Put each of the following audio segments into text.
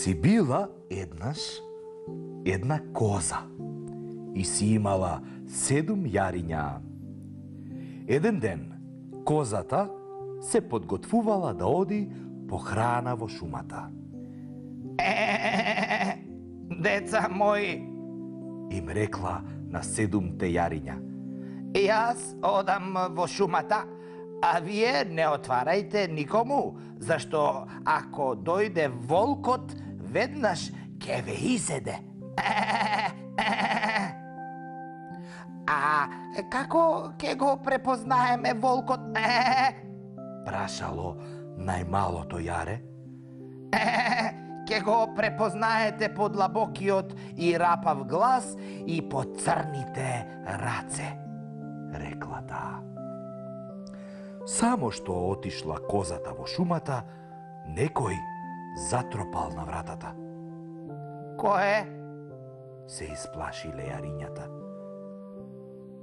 Си била еднаш една коза и си имала 7 јариња. Еден ден козата се подготвувала да оди по храна во шумата. Деца мои, Им рекла на 7 јариња. јас одам во шумата, а вие не отварајте никому, зашто ако дојде волкот, веднаш ќе ве изеде. А како ќе го препознаеме волкот? Прашало најмалото јаре. Ќе го препознаете по длабокиот и рапав глас и по црните раце, рекла таа. Само што отишла козата во шумата, некој затропал на вратата. Кој? Се исплашиле јарињата.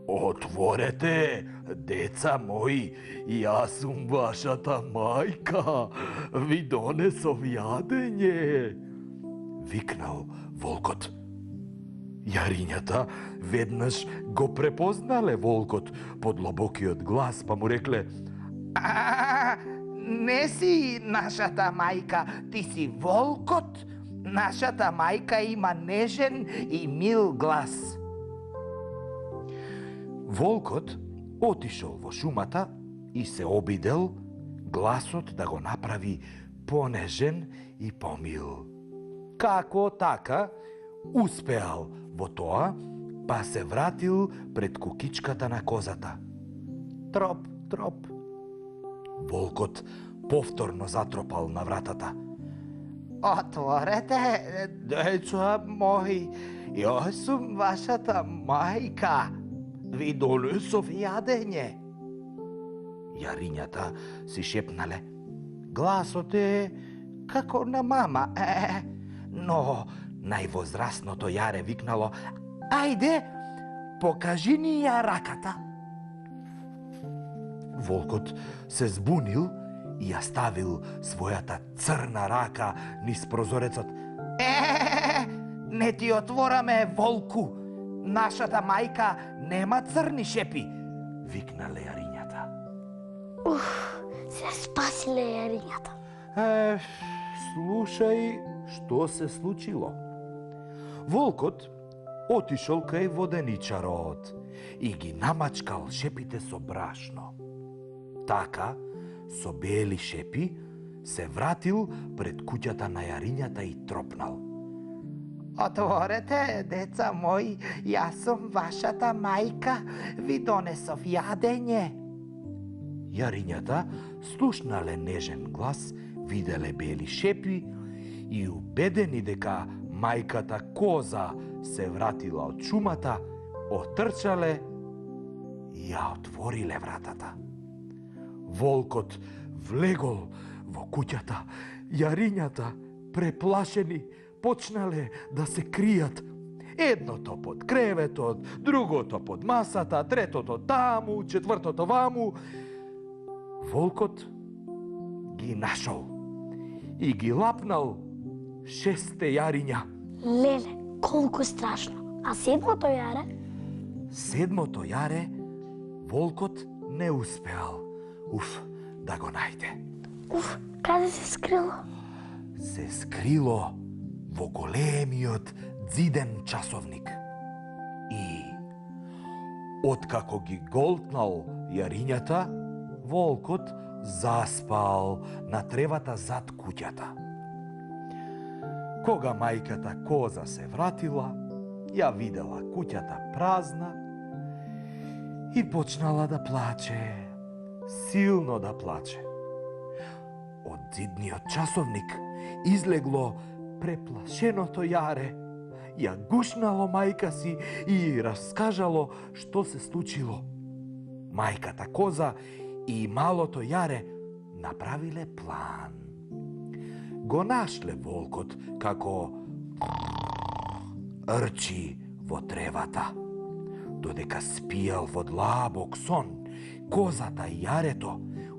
Отворете, деца мои, јас сум вашата мајка, ви донесов јадење, викнал волкот. Јарињата веднаш го препознале волкот по длабокиот глас, па му рекле: Не си нашата мајка, ти си волкот. Нашата мајка има нежен и мил глас. Волкот отишол во шумата и се обидел гласот да го направи понежен и помил. Како така успеал во тоа, па се вратил пред кукичката на козата. Троп, троп. Волкот повторно затропал на вратата. Отворете, деца мои, јас сум вашата мајка. Ви донесов јадење. Јарињата си шепнале: Гласот е како на мама. Но највозрасното јаре викнало: Ајде, покажи ни ја раката. Волкот се збунил и ја ставил својата црна рака низ прозорецот. Не ти отвораме, волку. Нашата мајка нема црни шепи, викнале јарињата. Се спасиле јарињата. Слушај што се случило. Волкот отишол кај воденичарот и ги намачкал шепите со брашно. Така, со бели шепи, се вратил пред куќата на јарињата и тропнал. Отворете, деца мои, јас сум вашата мајка, ви донесов јадење. Јарињата слушнале нежен глас, виделе бели шепи и убедени дека мајката коза се вратила од шумата, отрчале и ја отвориле вратата. Волкот влегол во куќата, јарињата, преплашени, почнале да се кријат. Едното под креветот, другото под масата, третото таму, четвртото ваму. Волкот ги нашол и ги лапнал 6 јариња. Леле, колку страшно. А 7-то јаре? 7-то јаре волкот не успеал да го најде. Каде се скрило? Се скрило во големиот ѕиден часовник. И откако ги голтнал јарињата, волкот заспал на тревата зад куќата. Кога мајката коза се вратила, ја видела куќата празна и почнала да плаче, силно да плаче. Од ѕидниот часовник излегло преплашеното јаре, ја гушнало мајка си и раскажало што се случило. Мајката коза и малото јаре направиле план. Го нашле волкот како рчи во тревата. Додека спијал во длабок сон, козата и јарето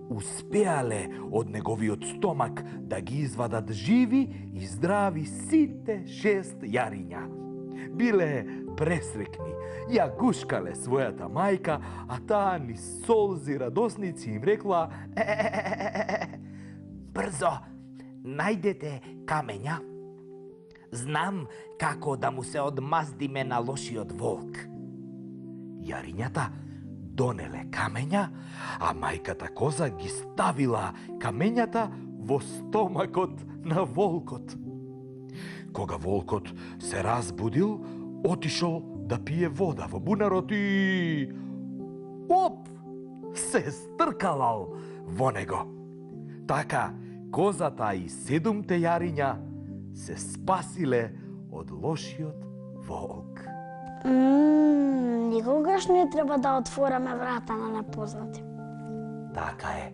успеале од неговиот стомак да ги извадат живи и здрави сите 6 јариња. Биле пресрекни, ја гушкале својата мајка, а таа ни солзи радосници им рекла: Брзо, најдете камења. Знам како да му се одмаздиме на лошиот волк. Јарињата донеле камења, а мајката коза ги ставила камењата во стомакот на волкот. Кога волкот се разбудил, отишол да пие вода во бунарот и... Оп! Се стркалал во него. Така, козата и 7 јариња се спасиле од лошиот волк. Никогаш не треба да отвораме врата на непознати. Така е.